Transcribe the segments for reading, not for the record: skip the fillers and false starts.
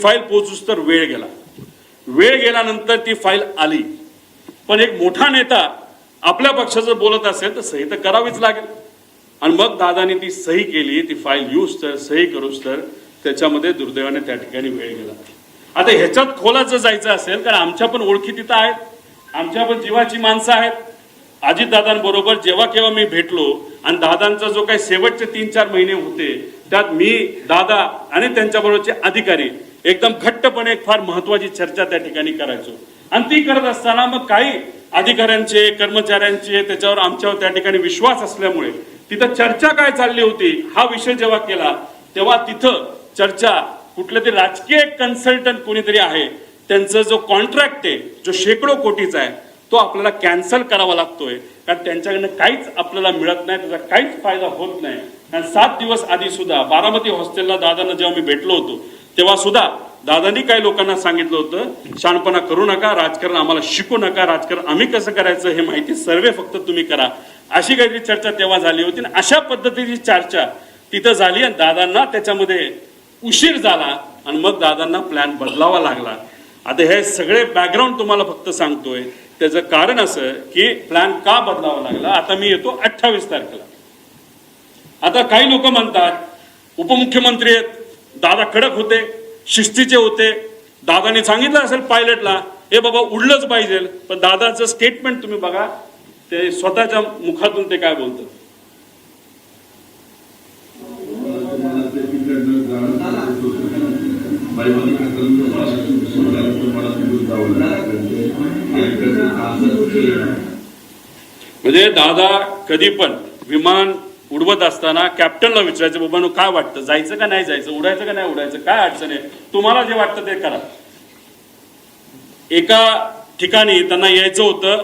File पोहोचूस तर वेळ गेला. वेळ गेल्यानंतर ती फाईल आली. पण एक मोठा नेता आपल्या पक्षाचं बोलत असेल तर सही तर करावीच लागेल. आणि मग दादानी ती सही केली. ती फाईल यूज तर सही करूस तर त्याच्यामध्ये दुर्दैवाने त्या ठिकाणी वेळ गेला. आता ह्याच्यात खोलात जर जायचं असेल कारण आमच्या पण ओळखी तिथं आहेत, आमच्या पण जीवाची माणसं आहेत. अजितदादांबरोबर जेव्हा केव्हा मी भेटलो आणि दादांचा जो काही शेवटचे 3-4 महिने होते त्यात मी, दादा आणि त्यांच्याबरोबरचे अधिकारी एकदम घट्टपणे एक फार महत्वाची चर्चा त्या ठिकाणी करायचो. आणि ती करत असताना मग काही अधिकाऱ्यांचे, कर्मचाऱ्यांचे त्याच्यावर आमच्यावर त्या ठिकाणी विश्वास असल्यामुळे तिथं चर्चा काय चालली होती हा विषय जेव्हा केला तेव्हा तिथं चर्चा कुठले तरी राजकीय कन्सल्टंट कोणीतरी आहे त्यांचा जो कॉन्ट्रॅक्ट आहे जो शेकडो कोटीचा आहे तो आपल्याला कॅन्सल करावा लागतोय. कारण त्यांच्याकडनं काहीच आपल्याला मिळत नाही, त्याचा काहीच फायदा होत नाही. कारण 7 दिवस आधी सुद्धा बारामती हॉस्टेलला दादांना जेव्हा मी भेटलो होतो तेव्हा सुद्धा दादांनी काही लोकांना सांगितलं होतं शहाणपणा करू नका, राजकारण आम्हाला शिकू नका, राजकारण आम्ही कसं करायचं हे माहिती सर्वे फक्त तुम्ही करा, अशी काहीतरी चर्चा तेव्हा झाली होती. आणि अशा पद्धतीची चर्चा तिथं झाली आणि दादांना त्याच्यामध्ये उशीर झाला आणि मग दादांना प्लॅन बदलावा लागला. आता हे सगळे बॅकग्राऊंड तुम्हाला फक्त सांगतोय. त्याचं कारण असं की प्लॅन का बदलावा लागला. आता मी येतो 28 तारखेला. आता काही लोक म्हणतात उपमुख्यमंत्री आहेत, दादा कडक होते, शिस्तीचे होते, दादाने सांगितलं असेल पायलटला हे बाबा उडलंच पाहिजे. पण दादाचं स्टेटमेंट तुम्ही बघा, ते स्वतःच्या मुखातून ते काय बोलतात. म्हणजे दादा कधी पण विमान उडवत असताना कॅप्टनला विचारायचं बाबा काय वाटतं, जायचं का नाही जायचं, उडायचं का नाही उडायचं, काय अडचण आहे, तुम्हाला जे वाटतं ते करा. एका ठिकाणी त्यांना यायचं होतं,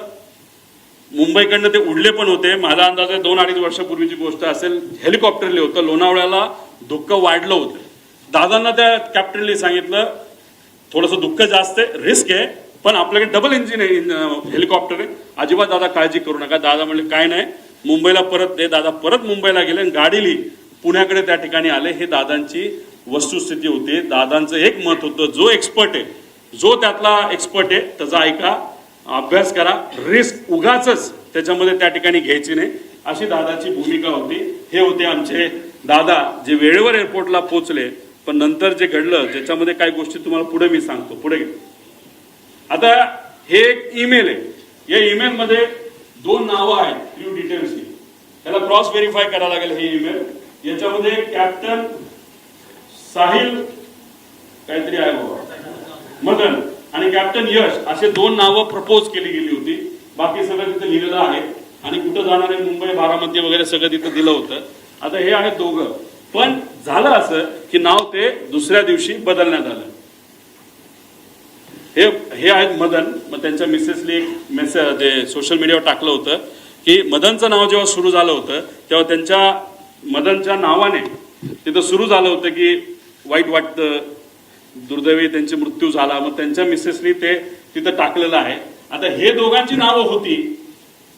मुंबईकडनं ते उडले पण होते. माझा अंदाज आहे 2-2.5 वर्षापूर्वीची गोष्ट असेल. हेलिकॉप्टरले होतं, लोणावळ्याला धुक्क वाढलं होतं. दादांना त्या कॅप्टनने सांगितलं थोडंसं दुःख जास्त आहे, रिस्क आहे, पण आपल्याकडे डबल इंजिन हेलिकॉप्टर आहे, अजिबात दादा काळजी करू नका. दादा म्हणले काय नाही, मुंबईला परत दे. दादा परत मुंबईला गेले आणि गाडीली पुण्याकडे त्या ठिकाणी आले. हे दादांची वस्तुस्थिती होती. दादांचं एक मत होतं, जो एक्सपर्ट आहे, जो त्यातला एक्सपर्ट आहे त्याचा ऐका, अभ्यास करा, रिस्क उगाच त्याच्यामध्ये त्या ठिकाणी घ्यायची नाही, अशी दादाची भूमिका होती. हे होते आमचे दादा जे वेळेवर एअरपोर्टला पोहोचले. पण नंतर जे घडलं त्याच्यामध्ये काही गोष्टी तुम्हाला पुढे मी सांगतो. पुढे आता हे एक ईमेल आहे. या ईमेल मध्ये 2 नावं आहेत फ्यू डिटेल्सची. त्याला क्रॉस व्हेरीफाय करायला लागेल. हे ईमेल याच्यामध्ये कॅप्टन साहिल काहीतरी आहे बाबा मदन आणि कॅप्टन यश असे 2 नावं प्रपोज केली गेली होती. बाकी सगळं तिथं लिहिलेलं आहे आणि कुठं जाणार आहे मुंबई, बारामती वगैरे सगळं तिथं दिलं होतं. आता हे आहेत दोघं. पण झालं असं की नाव ते दुसऱ्या दिवशी बदलण्यात आलं. हे आहेत मदन. मग त्यांच्या मिसेसने एक मेसेज ते सोशल मीडियावर टाकलं होतं की मदनचं नाव जेव्हा सुरू झालं होतं तेव्हा त्यांच्या मदनच्या नावाने तिथं सुरू झालं होतं की वाईट वाटतं, दुर्दैवी त्यांची मृत्यू झाला. मग त्यांच्या मिसेसनी ते तिथं टाकलेलं आहे. आता हे दोघांची नावं होती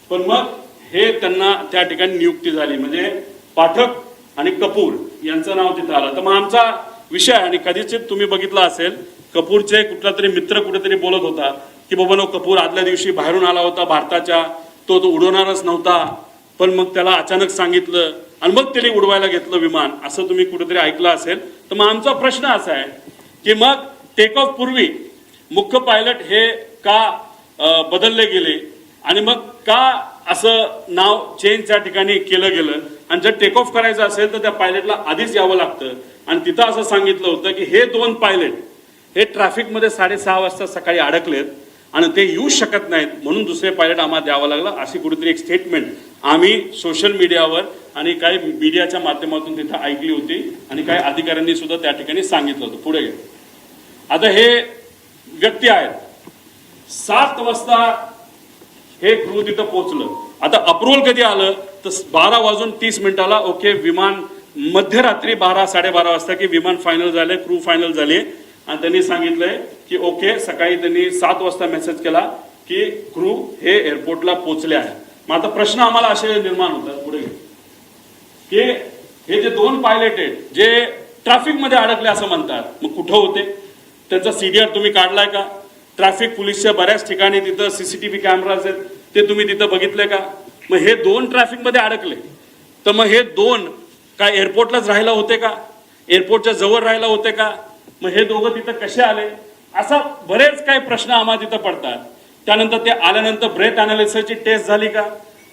पण मग हे त्यांना त्या ठिकाणी नियुक्ती झाली. म्हणजे पाठक आणि कपूर यांचं नाव तिथं आलं. तर मग आमचा विषय आणि कधीच तुम्ही बघितलं असेल कपूरचे कुठला तरी मित्र कुठेतरी बोलत होता की बाबा नो कपूर आदल्या दिवशी बाहेरून आला होता भारताच्या, तो उडवणारच नव्हता, पण मग त्याला अचानक सांगितलं आणि मग त्याने उडवायला घेतलं विमान, असं तुम्ही कुठेतरी ऐकलं असेल. तर मग आमचा प्रश्न असा आहे की मग टेक ऑफ पूर्वी मुख्य पायलट हे का बदलले गेले आणि मग का असं नाव चेंज त्या ठिकाणी केलं गेलं. आणि जर टेक ऑफ करायचं असेल तर त्या पायलटला आधीच यावं लागतं. आणि तिथं असं सांगितलं होतं की हे 2 पायलट हे ट्रॅफिकमध्ये 6:30 वाजता सकाळी अडकलेत आणि ते येऊ शकत नाहीत म्हणून दुसरे पायलट आम्हाला द्यावं लागलं, अशी कुठेतरी एक स्टेटमेंट आम्ही सोशल मीडियावर आणि काही मीडियाच्या माध्यमातून तिथं ऐकली होती आणि काही अधिकाऱ्यांनी सुद्धा त्या ठिकाणी सांगितलं होतं. पुढे आता हे व्यक्ती आहेत 7 वाजता हे क्रू तिथं पोहोचलं. आता अप्रुव्हल कधी आलं तर 12:30 ओके विमान मध्यरात्री 12-12:30 वाजता की विमान फायनल झाले, क्रू फायनल झाले आणि त्यांनी सांगितलंय की ओके. सकाळी त्यांनी 7 वाजता मेसेज केला की क्रू हे एअरपोर्टला पोहोचले आहे. मग आता प्रश्न आम्हाला असे निर्माण होतात पुढे की हे जे 2 पायलट आहेत जे ट्रॅफिक मध्ये अडकले असं म्हणतात, मग कुठं होते, त्यांचा CDR तुम्ही काढलाय का? ट्रॅफिक पोलीसच्या बऱ्याच ठिकाणी तिथं CCTV कॅमेराज आहेत, ते तुम्ही तिथं बघितले का? मग हे 2 ट्रॅफिकमध्ये अडकले, तर मग हे 2 काय एअरपोर्टलाच राहायला होते का? एअरपोर्टच्या जवळ राहायला होते का? मग हे दोघं तिथं कसे आले? असा बरेच काही प्रश्न आम्हाला तिथं पडतात. त्यानंतर ते आल्यानंतर ब्रेथ अनालिसिसची टेस्ट झाली का,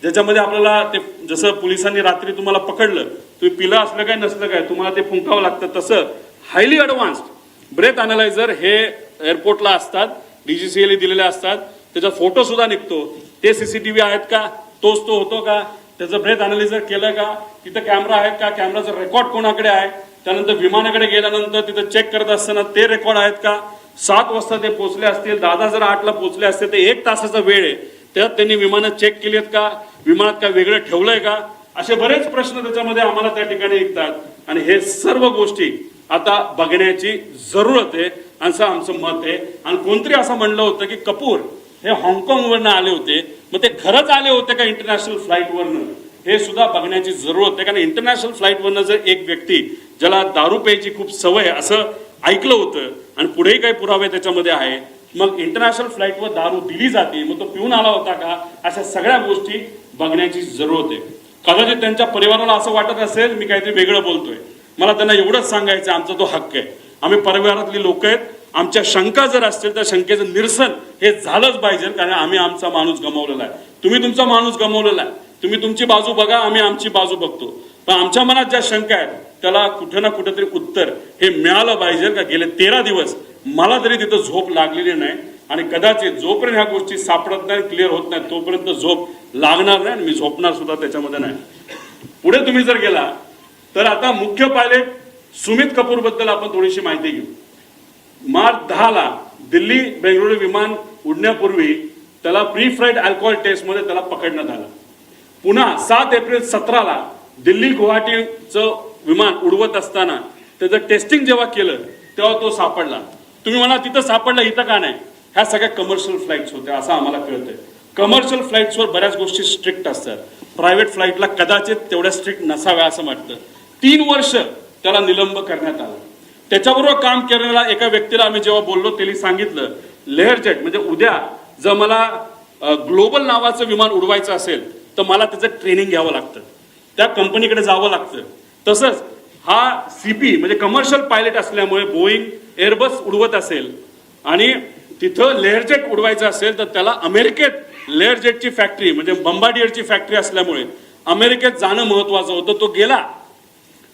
ज्याच्यामध्ये आपल्याला ते जसं पोलिसांनी रात्री तुम्हाला पकडलं, तुम्ही पिलं असलं काय नसलं काय तुम्हाला ते फुंकावं लागतं, तसं हायली ॲडव्हान्स्ड ब्रेथ अनालायझर हे एअरपोर्टला असतात, DGCA दिलेले असतात. त्याचा फोटो सुद्धा निघतो. ते CCTV आहेत का, तोच तो होतो का, त्याचं ब्रेथ अनालिझर केलं का, तिथं कॅमेरा आहेत का, कॅमेराचा रेकॉर्ड कोणाकडे आहे, त्यानंतर विमानाकडे गेल्यानंतर तिथं चेक करत असताना ते रेकॉर्ड आहेत का, 7 वाजता ते पोहोचले असतील, दादा जर 8ला पोहोचले असतील तर 1 तासाचा वेळ आहे, त्यात त्यांनी विमानं चेक केली आहेत का, विमानात काय वेगळं ठेवलंय का, असे बरेच प्रश्न त्याच्यामध्ये आम्हाला त्या ठिकाणी निघतात. आणि हे सर्व गोष्टी आता बघण्याची जरूरत आहे असं आमचं मत आहे. आणि कोणतरी असं म्हणलं होतं की कपूर हे हाँगकाँगवरनं आले होते, मग ते खरंच आले होते का इंटरनॅशनल फ्लाईटवरनं, हे सुद्धा बघण्याची जरूरत आहे. कारण इंटरनॅशनल फ्लाईटवरनं जर एक व्यक्ती ज्याला दारू प्यायची खूप सवय असं ऐकलं होतं आणि पुढेही काही पुरावे त्याच्यामध्ये आहे, मग इंटरनॅशनल फ्लाईटवर दारू दिली जाते, मग तो पिऊन आला होता का, अशा सगळ्या गोष्टी बघण्याची जरूरत आहे. कदाचित त्यांच्या परिवाराला असं वाटत असेल मी काहीतरी वेगळं बोलतोय. मला त्यांना एवढंच सांगायचं, आमचा तो हक्क आहे, आम्ही परिवारातली लोक आहेत, आमच्या शंका जर असतील तर शंकेचं निरसन हे झालंच पाहिजे, कारण आम्ही आमचा माणूस गमावलेला आहे, तुम्ही तुमचा माणूस गमावलेला आहे, तुम्ही तुमची बाजू बघा, आम्ही आमची बाजू बघतो. पण आमच्या मनात ज्या शंका आहेत त्याला कुठे ना कुठेतरी उत्तर हे मिळालं पाहिजे. का गेले 13 दिवस मला तरी तिथं झोप लागलेली नाही, आणि कदाचित जोपर्यंत ह्या गोष्टी सापडत नाही, क्लिअर होत नाही, तोपर्यंत झोप लागणार नाही आणि मी झोपणार सुद्धा त्याच्यामध्ये नाही. पुढे तुम्ही जर गेला तर आता मुख्य पायलट सुमित कपूर बद्दल आपण थोडीशी माहिती घेऊ. मार्च 10ला दिल्ली बेंगळुरू विमान उडण्यापूर्वी त्याला प्री फ्लाईट अल्कोहोल टेस्टमध्ये त्याला पकडण्यात आलं. पुन्हा 7 एप्रिल 17ला दिल्ली गुवाहाटीचं विमान उडवत असताना त्याचं टेस्टिंग जेव्हा केलं तेव्हा तो सापडला. तुम्ही म्हणा तिथं सापडला, इथं का नाही? ह्या सगळ्या कमर्शियल फ्लाईट्स होत्या असं आम्हाला कळतंय. कमर्शियल फ्लाईट्सवर बऱ्याच गोष्टी स्ट्रिक्ट असतात, प्रायव्हेट फ्लाईटला कदाचित तेवढ्या स्ट्रिक्ट नसाव्या असं वाटतं. 3 वर्ष त्याला निलंब करण्यात आलं. त्याच्याबरोबर काम करणाऱ्या एका व्यक्तीला आम्ही जेव्हा बोललो त्यांनी सांगितलं, लेअरजेट म्हणजे उद्या जर मला ग्लोबल नावाचं विमान उडवायचं असेल तर मला त्याचं ट्रेनिंग घ्यावं लागतं, त्या कंपनीकडे जावं लागतं. तसंच हा CP म्हणजे कमर्शियल पायलट असल्यामुळे बोईंग एअरबस उडवत असेल आणि तिथं लेअरजेट उडवायचं असेल तर त्याला अमेरिकेत लेअरजेटची फॅक्टरी म्हणजे बंबार्डियरची फॅक्टरी असल्यामुळे अमेरिकेत जाणं महत्वाचं होतं.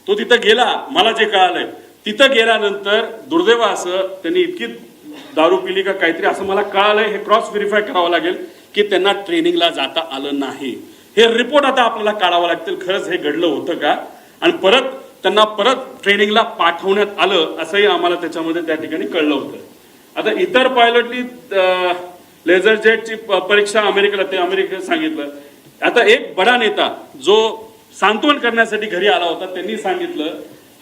तो तिथं गेला. मला जे कळालंय तिथं गेल्यानंतर दुर्दैव असं त्यांनी इतकी दारू पिली का काहीतरी असं मला कळालंय, हे क्रॉस व्हेरीफाय करावं लागेल की त्यांना ट्रेनिंगला जाता आलं नाही. हे रिपोर्ट आता आपल्याला काढावं लागतील, खरंच हे घडलं होतं का, आणि त्यांना परत ट्रेनिंगला पाठवण्यात आलं असंही आम्हाला त्याच्यामध्ये त्या ठिकाणी कळलं होतं. आता इतर पायलटनी लेझर जेटची परीक्षा अमेरिकेत सांगितलं. आता एक बडा नेता जो सांत्वन करण्यासाठी घरी आला होता त्यांनी सांगितलं,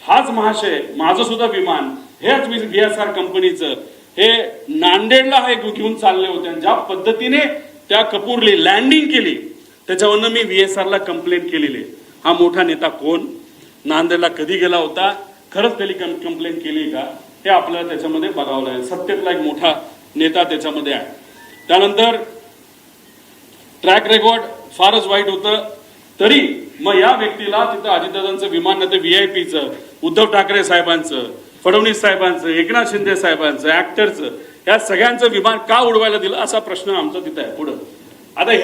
हाच महाशय माझं सुद्धा विमान हेच VSR कंपनीचं हे नांदेडला हे घेऊन चालले होते, आणि ज्या पद्धतीने त्या कपूरली लँडिंग केली त्याच्यावरनं मी VSRला कंप्लेंट केलेली आहे. हा मोठा नेता कोण, नांदेडला कधी गेला होता, खरंच त्यांनी कंप्लेंट केली का, हे आपल्याला त्याच्यामध्ये बघावं लागेल. सत्तेतला एक मोठा नेता त्याच्यामध्ये आहे. त्यानंतर ट्रॅक रेकॉर्ड फारच वाईट होतं, तरी मग या व्यक्तीला तिथं अजितदादांचं विमान नाही तर VIPचं, उद्धव ठाकरे साहेबांचं, फडणवीस साहेबांचं, एकनाथ शिंदे साहेबांचं, ऍक्टरचं, या सगळ्यांचं विमान का उडवायला दिलं असा प्रश्न आमचा तिथं आहे. पुढं आता